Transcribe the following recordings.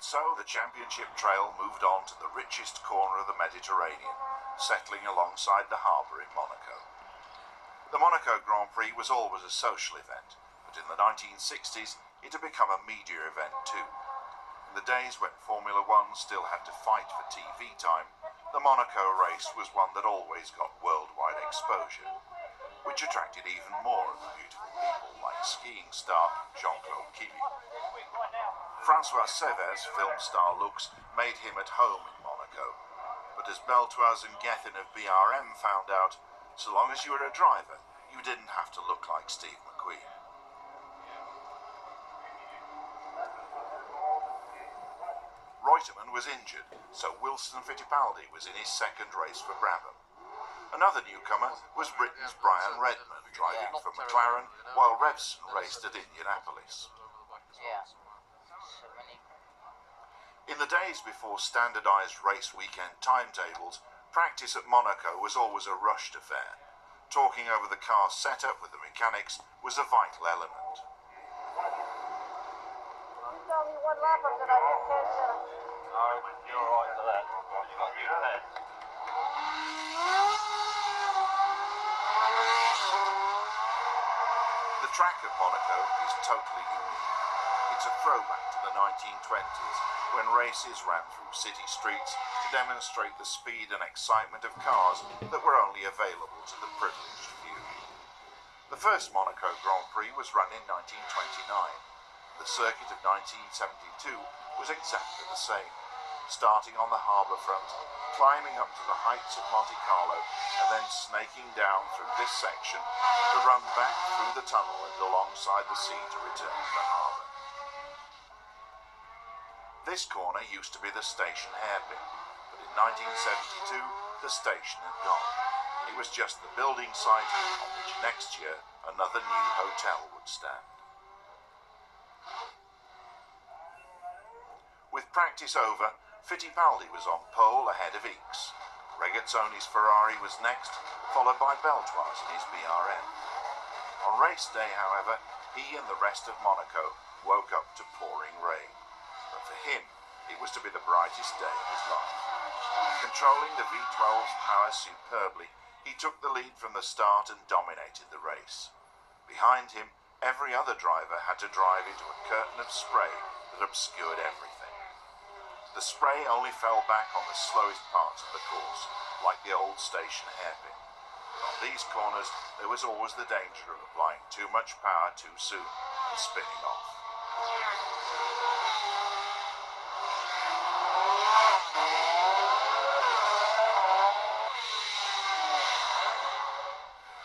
So the championship trail moved on to the richest corner of the Mediterranean, settling alongside the harbour in Monaco. The Monaco Grand Prix was always a social event, but in the 1960s it had become a media event too. In the days when Formula One still had to fight for TV time, the Monaco race was one that always got worldwide exposure, which attracted even more of the beautiful people like skiing star Jean-Claude Killy. Francois Sever's film star looks made him at home in Monaco, but as Beltoise and Gethin of BRM found out, so long as you were a driver, you didn't have to look like Steve McQueen. Reutemann was injured, so Wilson Fittipaldi was in his second race for Brabham. Another newcomer was Britain's Brian Redman, driving for McLaren, while Revson raced at Indianapolis. In the days before standardised race weekend timetables, practice at Monaco was always a rushed affair. Talking over the car's setup with the mechanics was a vital element. You tell me one lap of it, I didn't catch it. No, you're alright for that. You got new head. The track at Monaco is totally unique. It's a throwback to the 1920s, when races ran through city streets to demonstrate the speed and excitement of cars that were only available to the privileged few. The first Monaco Grand Prix was run in 1929. The circuit of 1972 was exactly the same, starting on the harbour front, climbing up to the heights of Monte Carlo, and then snaking down through this section to run back through the tunnel and alongside the sea to return to the harbour. This corner used to be the station hairpin, but in 1972 the station had gone. It was just the building site on which next year another new hotel would stand. With practice over, Fittipaldi was on pole ahead of Ickx. Regazzoni's Ferrari was next, followed by Beltoise in his BRM. On race day, however, he and the rest of Monaco woke up to pouring rain. But for him, it was to be the brightest day of his life. Controlling the V12's power superbly, he took the lead from the start and dominated the race. Behind him, every other driver had to drive into a curtain of spray that obscured everything. The spray only fell back on the slowest parts of the course, like the old station hairpin. But on these corners, there was always the danger of applying too much power too soon and spinning off.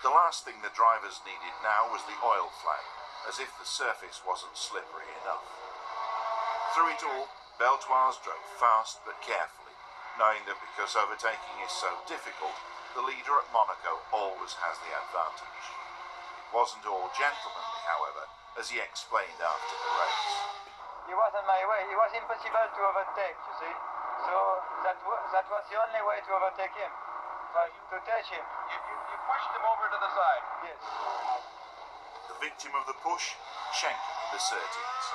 The last thing the drivers needed now was the oil flag, as if the surface wasn't slippery enough. Through it all, Beltoise drove fast but carefully, knowing that because overtaking is so difficult, the leader at Monaco always has the advantage. It wasn't all gentlemanly, however, as he explained after the race. He was on my way. It was impossible to overtake, you see. So that was the only way to overtake him, to catch him. You pushed him over to the side. Yes. The victim of the push, Schenken in the Surtees.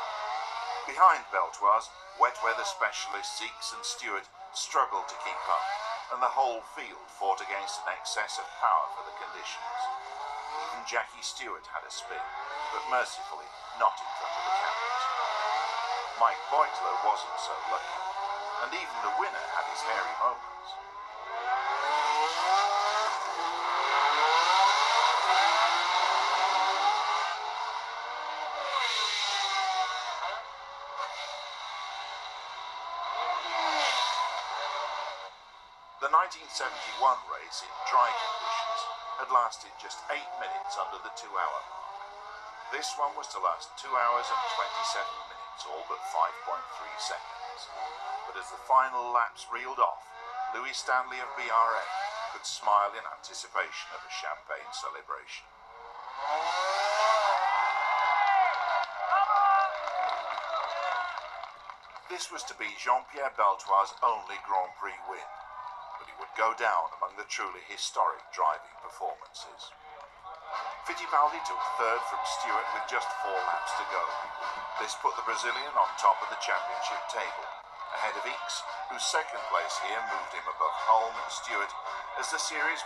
Behind Beltoise, wet weather specialists Ickx and Stewart struggled to keep up, and the whole field fought against an excess of power for the conditions. Even Jackie Stewart had a spin, but mercifully not in front of the cameras. Mike Beutler wasn't so lucky, and even the winner had his hairy moments. The 1971 race in dry conditions had lasted just 8 minutes under the 2-hour mark. This one was to last 2 hours and 27 minutes, all but 5.3 seconds. But as the final laps reeled off, Louis Stanley of BRM could smile in anticipation of a champagne celebration. This was to be Jean-Pierre Beltoise's only Grand Prix win, but it would go down among the truly historic driving performances. Fittipaldi took third from Stewart with just 4 laps to go. This put the Brazilian on top of the championship table, ahead of Ickx, whose second place here moved him above Holm and Stewart as the series